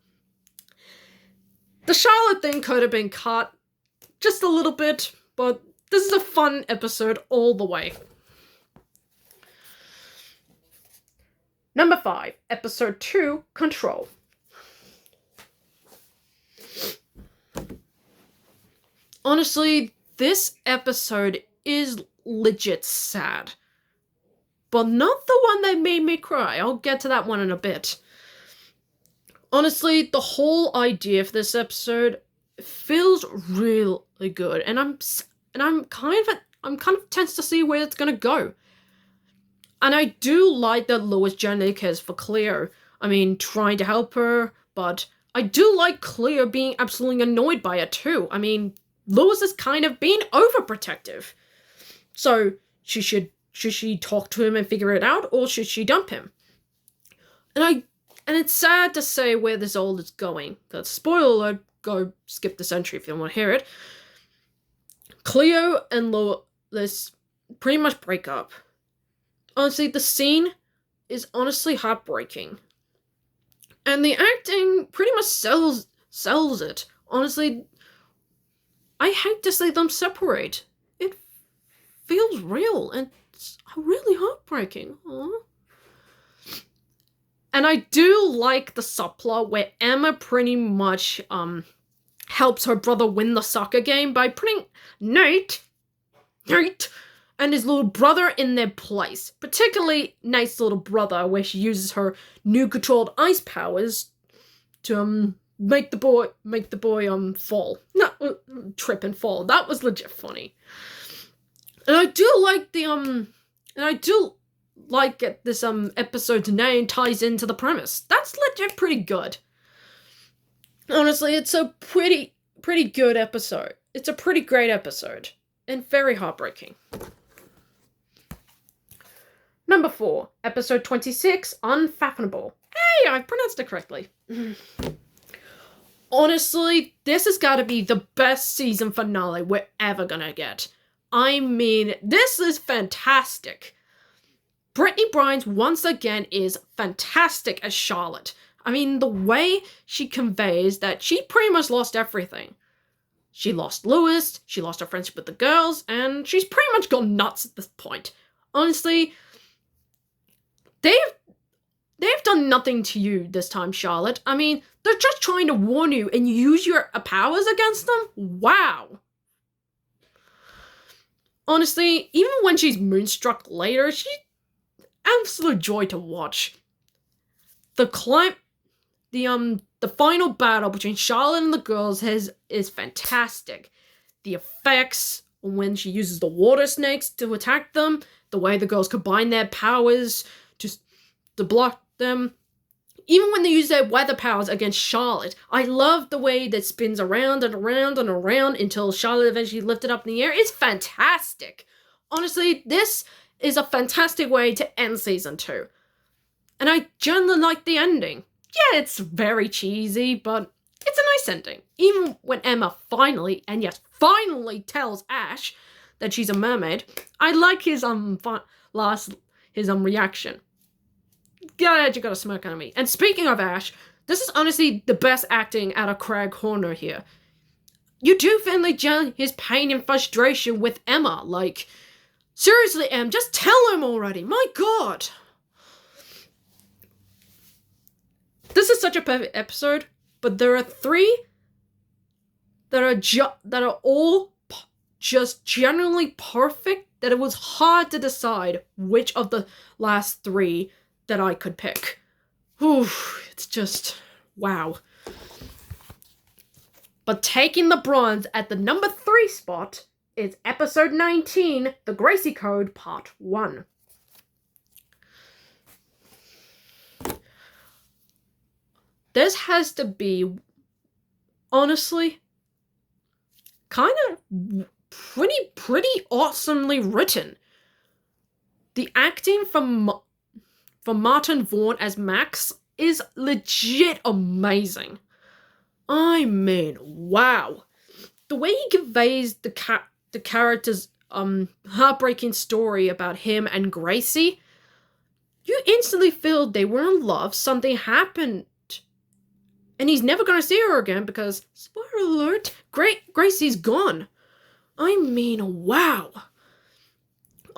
the Charlotte thing could have been cut just a little bit, but this is a fun episode all the way. Number 5, episode 2, Control. Honestly, this episode is legit sad. But not the one that made me cry. I'll get to that one in a bit. Honestly, the whole idea of this episode feels really good, and I'm kind of tense to see where it's gonna go. And I do like that Lois generally cares for Cleo. I mean, trying to help her, but I do like Cleo being absolutely annoyed by it too. I mean, Lois is kind of being overprotective. So, should she talk to him and figure it out, or should she dump him? And I And it's sad to say where this all is going. Because, spoiler alert, go skip this entry if you don't want to hear it. Cleo and Lois pretty much break up. Honestly, the scene is honestly heartbreaking. And the acting pretty much sells it. Honestly, I hate to see them separate. It feels real and it's really heartbreaking. Aww. And I do like the subplot where Emma pretty much helps her brother win the soccer game by putting Nate and his little brother in their place. Particularly Nate's little brother, where she uses her new controlled ice powers to make the boy fall. Not trip and fall. That was legit funny. And I do like this episode's name ties into the premise. That's legit pretty good. Honestly, it's a pretty good episode. It's a pretty great episode. And very heartbreaking. Number 4, episode 26, Unfathomable. Hey, I pronounced it correctly. Honestly, this has got to be the best season finale we're ever gonna get. I mean, this is fantastic. Brittany Brines, once again, is fantastic as Charlotte. I mean, the way she conveys that she pretty much lost everything. She lost Lewis, she lost her friendship with the girls, and she's pretty much gone nuts at this point. Honestly, they've done nothing to you this time, Charlotte. I mean, they're just trying to warn you and use your powers against them? Wow. Honestly, even when she's moonstruck later, she's absolute joy to watch. The final battle between Charlotte and the girls is fantastic. The effects when she uses the water snakes to attack them, the way the girls combine their powers to block them. Even when they use their weather powers against Charlotte, I love the way that spins around and around and around until Charlotte eventually lifted up in the air. It's fantastic. Honestly, this is a fantastic way to end season 2. And I generally like the ending. Yeah, it's very cheesy, but it's a nice ending. Even when Emma finally tells Ash that she's a mermaid, I like his reaction. God, you got a smirk on me. And speaking of Ash, this is honestly the best acting out of Craig Horner here. You do finally gel his pain and frustration with Emma. Like, seriously, Em, just tell him already. My God. This is such a perfect episode, but there are 3 that are all just generally perfect that it was hard to decide which of the last 3 that I could pick. Whew, it's just, wow. But taking the bronze at the number 3 spot is episode 19, The Gracie Code, Part 1. This has to be, honestly, kind of pretty awesomely written. The acting from Martin Vaughn as Max is legit amazing. I mean, wow. The way he conveys the character's heartbreaking story about him and Gracie, you instantly feel they were in love, something happened, and he's never gonna see her again because, spoiler alert, Gracie's gone. I mean, wow.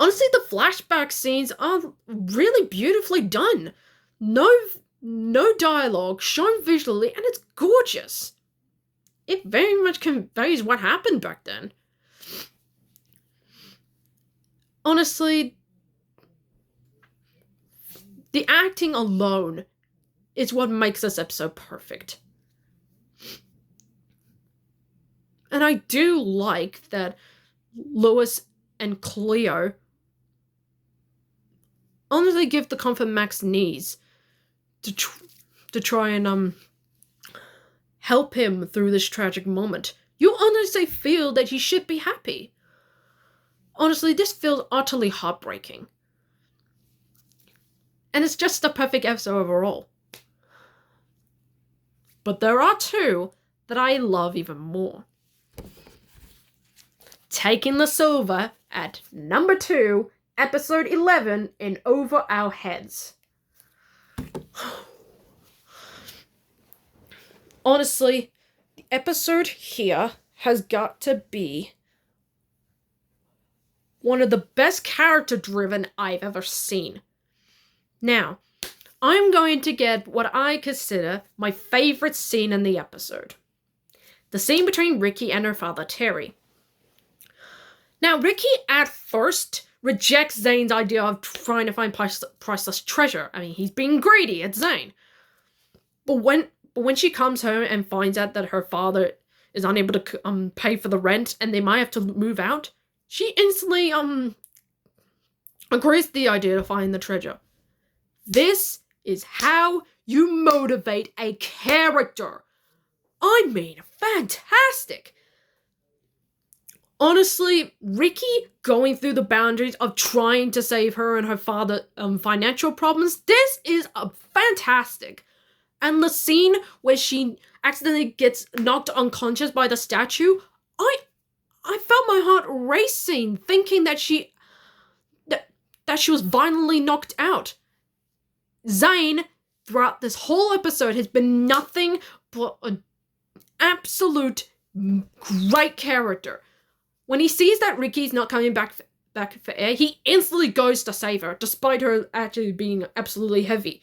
Honestly, the flashback scenes are really beautifully done. No dialogue, shown visually, and it's gorgeous. It very much conveys what happened back then. Honestly, the acting alone is what makes this episode perfect. And I do like that Lewis and Cleo honestly give the comfort Max needs to try and help him through this tragic moment. You honestly feel that he should be happy. Honestly, this feels utterly heartbreaking. And it's just a perfect episode overall. but there are two that I love even more. Taking the silver at number 2, episode 11 in Over Our Heads. Honestly, the episode here has got to be one of the best character-driven I've ever seen. Now, I'm going to get what I consider my favorite scene in the episode. The scene between Ricky and her father, Terry. Now, Ricky at first rejects Zane's idea of trying to find priceless treasure. I mean, he's being greedy, it's Zane. But when she comes home and finds out that her father is unable to pay for the rent and they might have to move out, she instantly agrees to the idea to find the treasure. This is how you motivate a character. I mean, fantastic. Honestly, Ricky going through the boundaries of trying to save her and her father financial problems, this is fantastic. And the scene where she accidentally gets knocked unconscious by the statue, I felt my heart racing, thinking that she was violently knocked out. Zane, throughout this whole episode, has been nothing but an absolute great character. When he sees that Ricky's not coming back for air, he instantly goes to save her, despite her actually being absolutely heavy.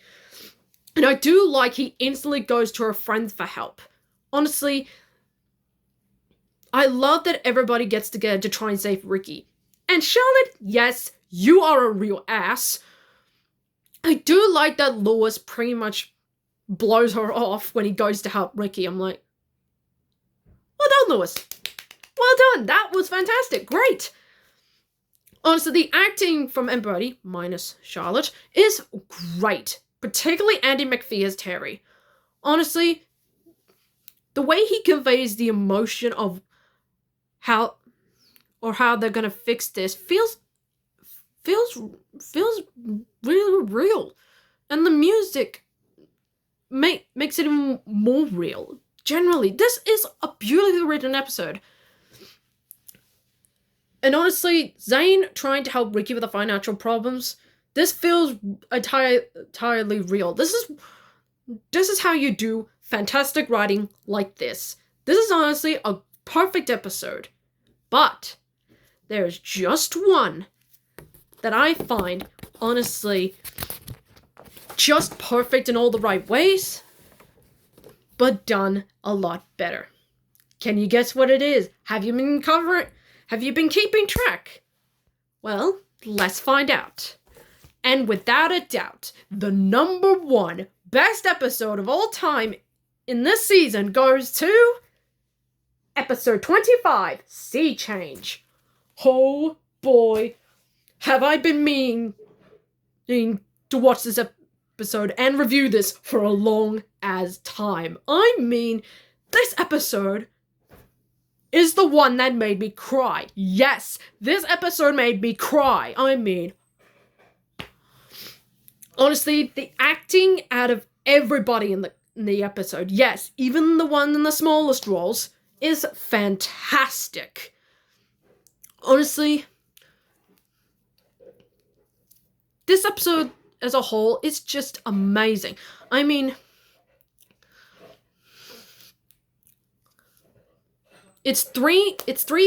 And I do like he instantly goes to her friends for help. Honestly, I love that everybody gets together to try and save Ricky. And Charlotte, yes, you are a real ass. I do like that Lewis pretty much blows her off when he goes to help Ricky. I'm like, well done, Lewis. Well done. That was fantastic. Great. Honestly, the acting from everybody, minus Charlotte, is great. Particularly Andy McPhee as Terry. Honestly, the way he conveys the emotion of how they're gonna fix this feels really real. And the music makes it even more real. Generally, this is a beautifully written episode. And honestly, Zane trying to help Ricky with the financial problems, this feels entirely real. This is how you do fantastic writing like this. This is honestly a perfect episode. But there's just one that I find, honestly, just perfect in all the right ways, but done a lot better. Can you guess what it is? Have you been keeping track? Well, let's find out. And without a doubt, the number 1 best episode of all time in this season goes to episode 25, Sea Change. Oh boy, have I been meaning to watch this episode and review this for a long as time. I mean, this episode is the one that made me cry. Yes, this episode made me cry. I mean, honestly, the acting out of everybody in the episode, yes, even the one in the smallest roles, is fantastic. Honestly, this episode as a whole is just amazing. I mean, Its three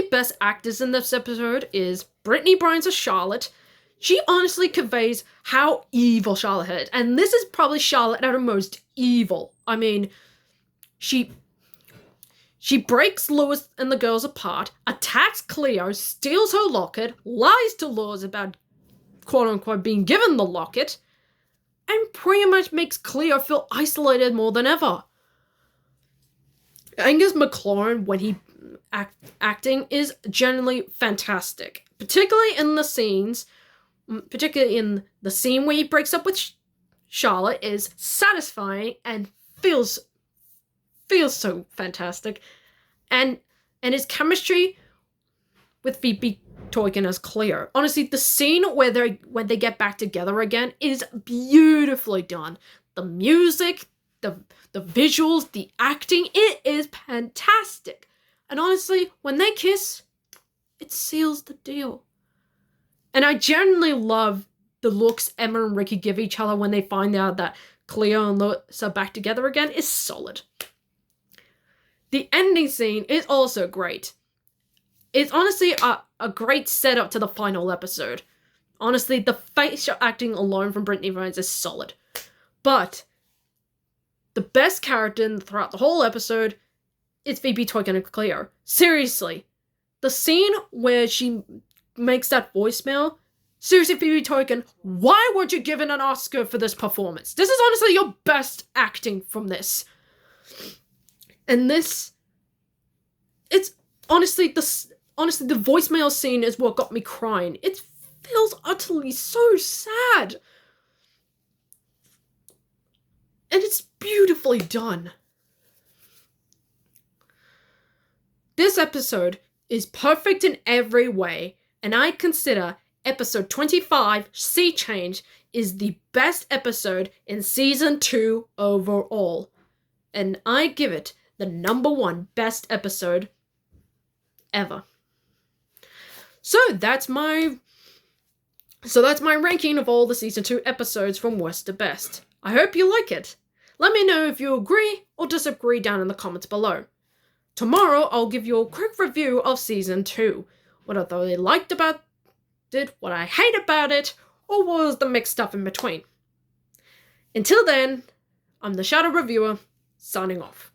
best actors in this episode is Brittany Brines as Charlotte. She honestly conveys how evil Charlotte is, and this is probably Charlotte at her most evil. I mean, she breaks Lewis and the girls apart, attacks Cleo, steals her locket, lies to Lewis about quote-unquote being given the locket, and pretty much makes Cleo feel isolated more than ever. Angus McLaurin, when he acting, is generally fantastic, particularly in the scene where he breaks up with Charlotte is satisfying and feels so fantastic, and his chemistry with Phoebe Toykin as Cleo. Honestly, the scene when they get back together again is beautifully done. The music, the visuals, the acting, it is fantastic. And honestly, when they kiss, it seals the deal. And I genuinely love the looks Emma and Ricky give each other when they find out that Cleo and Lois are back together again is solid. The ending scene is also great. It's honestly a great setup to the final episode. Honestly, the facial acting alone from Brittany Vines is solid. But the best character throughout the whole episode is Phoebe Toykin and Cleo. Seriously. The scene where she makes that voicemail, seriously, Phoebe Toykin, why weren't you given an Oscar for this performance? This is honestly your best acting from this. And this, it's honestly, the voicemail scene is what got me crying. It feels utterly so sad. And it's beautifully done. This episode is perfect in every way, and I consider episode 25, Sea Change, is the best episode in season 2 overall. And I give it the #1 best episode ever. So that's my ranking of all the season 2 episodes from worst to best. I hope you like it. Let me know if you agree or disagree down in the comments below. Tomorrow, I'll give you a quick review of Season 2. What I thoroughly liked about it, what I hate about it, or what was the mixed stuff in between. Until then, I'm the Shadow Reviewer, signing off.